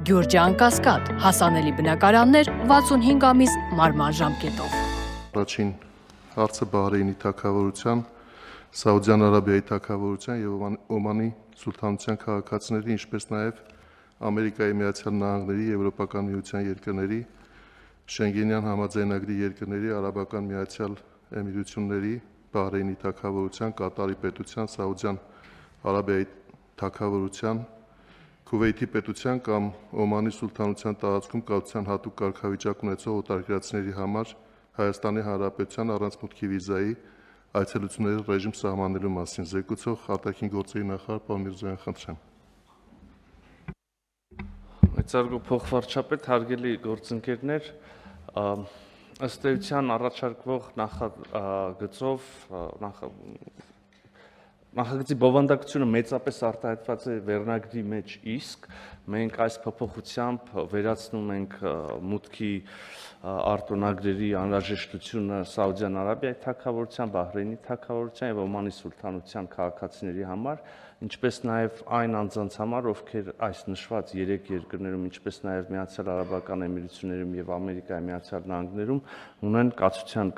Գյուրջան Կասկադ, հասանելի բնակարաններ 65 ամիս մարման ժամկետով։ Առաջին հարցը Բահրեյնի թագավորության, Սաուդյան Արաբիայի թագավորության եւ Օմանի սուլթանության քաղաքացիների, ինչպես նաեւ Ամերիկայի Միացյալ Նահանգների, Եվրոպական միության երկրների, Շենգենյան համաձայնագրի երկրների, Արաբական Միացյալ Էմիրությունների, Բահրեյնի թագավորության, Կատարի պետության, Սաուդյան Արաբիայի թագավորության, Քուվեյթի պետության կամ Օմանի սուլթանության տարածքում կացության հատուկ կարգավիճակ ունեցող օտարերկրացիների համար Հայաստանի Հանրապետության առանց մուտքի վիզայի այցելությունների ռեժիմ սահմանելու մասին զեկուցող արտաքին գործերի նախարար պարոն Միրզոյան, խնդրեմ։ Մեծարգո փոխվարչապետ, հարգելի գործընկերներ, ըստ էության առաջարկվող նախագծով նախագծի բովանդակությունը մեծապես արտահայտված է վերնագրի մեջ, իսկ մենք այս փոփոխությամբ վերացնում ենք մուտքի արտոնագրերի անհրաժեշտությունը Սաուդյան Արաբիայի թագավորության, Բահրեյնի թագավորության եւ Օմանի սուլթանության քաղաքացիների համար, ինչպես նաեւ այն անձանց համար, ովքեր այս նշված 3 երկրներում, ինչպես նաեւ Միացյալ Արաբական Էմիրություններում եւ Ամերիկայի Միացյալ Նահանգներում ունեն կացության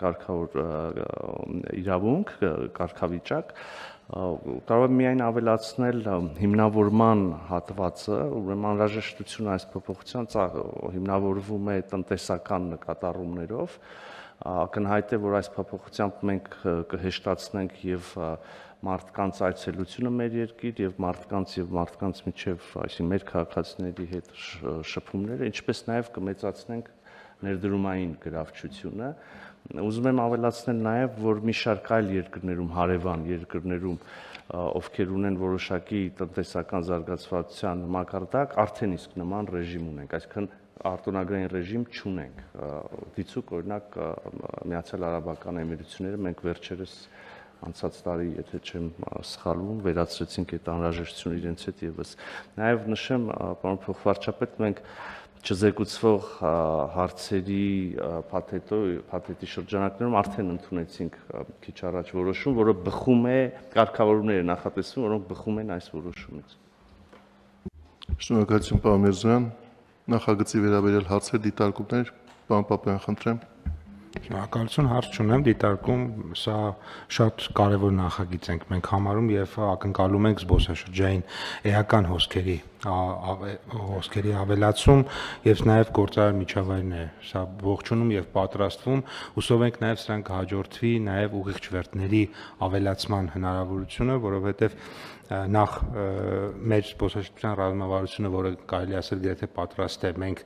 իրավունք, կարգավիճակ, կարող եմ միայն ավելացնել հիմնավորման հատվածը, ուրեմն անհրաժեշտությունը այս փոփոխության հիմնավորվում է տնտեսական նկատառումներով, ակնհայտ է, որ այս փոփոխությամբ մենք կհեշտացնենք եւ մարդկանց այցելությունը մեր երկիր եւ մարդկանց միջև, այսինքն մեր քաղաքացիների հետ շփումները, ինչպես նաեւ կմեծացնենք ներդրումային գրավչությունը։ Ուզում եմ ավելացնել նաև, որ մի շարք այլ երկրներում, հարևան երկրներում, ովքեր ունեն որոշակի տնտեսական զարգացվածության մակարդակ, արդեն իսկ նման ռեժիմ ունենք, այսինքն արտոնագրային ռեժիմ չունենք։ Դիցուք օրինակ Միացյալ Արաբական Էմիրությունները մենք վերջերս անցած տարի, եթե չեմ սխալվում, վերացրեցինք այդ անհրաժեշտությունը իրենց հետ եւս։ Նաև նշեմ, պարոն փոխվարչապետ, մենք չզեկուցվող հարցերի փաթեթի շրջանակներում արդեն ընդունեցինք քիչ առաջ որոշում, որը բխում է կարգավորումներ է նախատեսվում, որոնք բխում են այս որոշումից։ Շնորհակալություն, պարոն Միրզոյան։ Նախագծի վերաբերյալ հարցեր, դիտարկումներ, պարոն Պապյան, խնդրեմ։ Շնորհակալություն, հարց չունեմ, դիտարկում, սա շատ կարևոր նախագիծ ենք մենք համարում եւ ակնկալում ենք զբոսաշրջային էական հոսքերի ավելացում եւ նաեւ գործարար միջավայրն է սա ողջունում եւ պատրաստվում, հուսով ենք նաեւ սրանք հաջորդվի նաեւ ուղիղ չվերթների ավելացման հնարավորությունը, որովհետեւ նախ մեր զբոսաշրջության ռազմավարությունը, որը կարելի ասել գրեթե պատրաստ է, մենք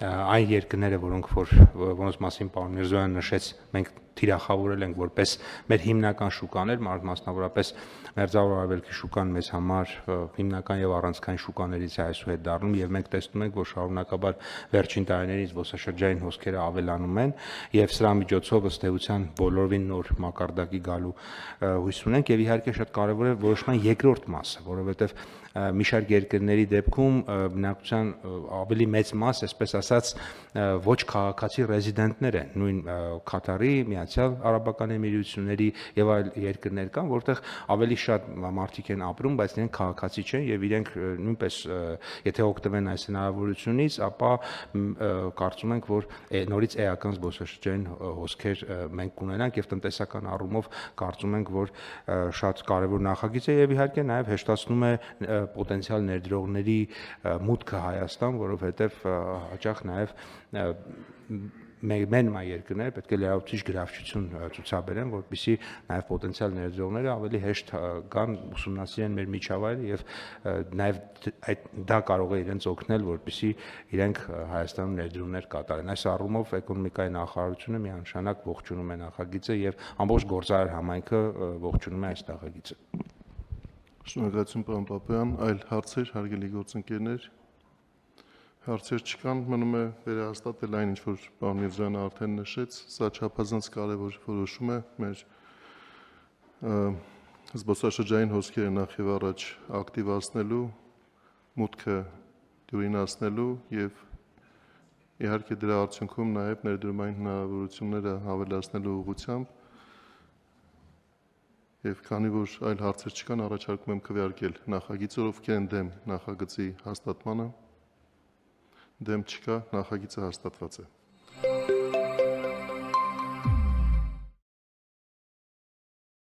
այն երկրները, որոնց մասին պարոն Միրզոյանը նշեց, մենք թիրախավորել ենք որպես մեր հիմնական շուկաներ, մասնավորապես Մերձավոր Արևելքի շուկան մեզ համար հիմնական եւ առանցքային շուկաներից է այսուհետ դառնում եւ մենք տեսնում ենք, որ շարունակաբար վերջին տարիներին զբոսաշրջային հոսքերը ավելանում են եւ սրա միջոցով ըստ էության բոլորովին նոր մակարդակի գալու հույս ունենք եւ իհարկե շատ կարեւոր է որոշման երկրորդ մասը, որովհետեւ մի շարք երկրների դեպքում բնակչության ավելի մեծ մաս, այսպես ասած, ոչ քաղաքացի ռեզիդենտներ են, նույն Կատարի, Միացյալ Արաբական Էմիրությունների եւ այլ երկրներ կան, որտեղ ավելի շատ մարդիկ են ապրում, բայց իրենք քաղաքացի չեն եւ իրենք նույնպես եթե օգտվեն այս հնարավորությունից, ապա կարծում ենք, որ նորից էական զբոսաշրջային հոսքեր մենք կունենանք եւ տնտեսական առումով կարծում ենք, որ շատ կարեւոր նախագիծ է եւ իհարկե նաեւ հեշտացնում է պոտենցիալ ներդրողների մուտքը Հայաստան, որովհետև հաճախ նաև մեր երկրները պետք է լրացուցիչ գրավչություն ցուցաբերեն, որպեսզի նաև պոտենցիալ ներդրողները ավելի հեշտ գան ուսումնասիրեն մեր միջավայրը եւ նաև դա կարող է իրենց օգնել, որպեսզի իրենք Հայաստանում ներդրումներ կատարեն։ Այս առումով էկոնոմիկայի նախարարությունը միանշանակ ողջունում է նախագիծը եւ ամբողջ գործարար համայնքը ողջունում է այս նախագիծը։ Շնորհակալություն, պարոն Պապյան, այլ հարցեր, հարգելի գործընկերներ։ Հարցեր չկան, մնում է վերահաստատել այն, ինչ որ պարոն Միրզոյանը արդեն նշեց, սա չափազանց կարևոր որոշում է մեր զբոսաշրջային հոսքերը նախ եւ առաջ ակտիվացնելու, մուտքը դյուրինացնելու եւ իհարկե դրա արդյունքում նաեւ ներդրումային հնարավորությունները ավելացնելու ուղղությամբ եւ քանի որ այլ հարցեր չկան, առաջարկում եմ քվեարկել նախագիծը, ովքեր են դեմ նախագծի հաստատմանը։ դեմ չկա, նախագիծը հաստատված է։